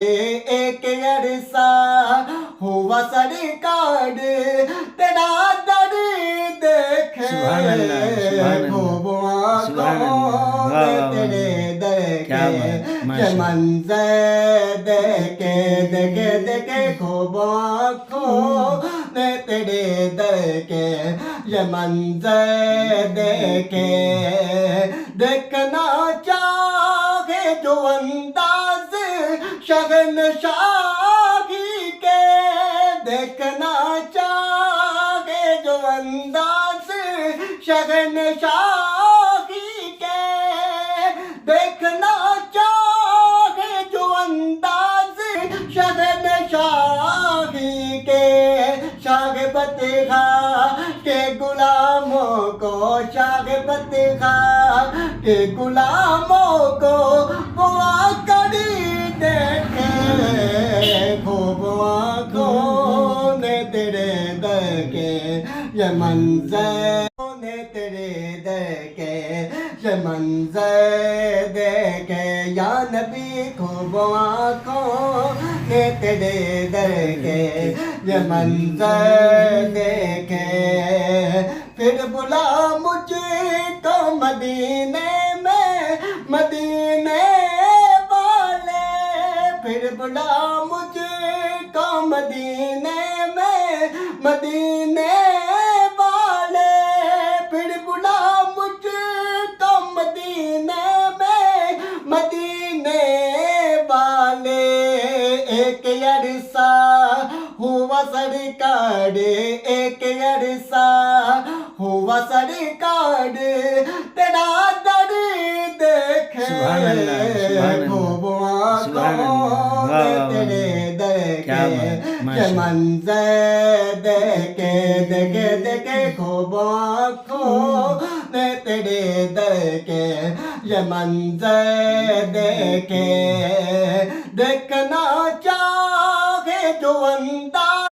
ایک عرصہ ہوا سرکار تیرا در دیکھے سبحان اللہ، سبحان اللہ، خوب سبحان آنکھوں اللہ، واہ نے واہ تیرے واہ، کیا دیکھے بات، یہ ماشاء اللہ، منظر دیکھے دیکھے دیکھے خوب آنکھوں نے تیرے دیکھے یہ منظر دیکھے دیکھنا چاہے جو انداز شہنشاہی کے دیکھنا چاہے جو انداز شہنشاہی کے دیکھنا چاہے جو انداز شہنشاہی کے شاہ فتح کے غلاموں کو شاہ فتح کے غلاموں کو وہ آ کر دیکھے خوب آنکھوں نے تیرے دیکھے یہ منظر نے تیرے دیکھے یہ منظر دیکھے یا نبی خوب آنکھوں نے تیرے دیکھے یہ منظر دیکھے پھر بلا مجھے کو مدینے میں مدینے والے پھر بلا مجھے کو مدینے میں مدینے والے پھر بلا مجھے کو مدینے میں مدینے والے ایک عرصہ ہوا سرکار ایک عرصہ ہوا سرکار تیرا در دیکھے سبحان اللہ، سبحان خوب اللہ، سبحان آنکھوں اللہ، واہ نے واہ تیرے واہ، کیا دیکھے بات، یہ ماشاء اللہ، منظر دیکھے دیکھے دیکھے خوب آنکھوں نے تیرے دیکھے یہ منظر دیکھے دیکھنا چاہے جو انداز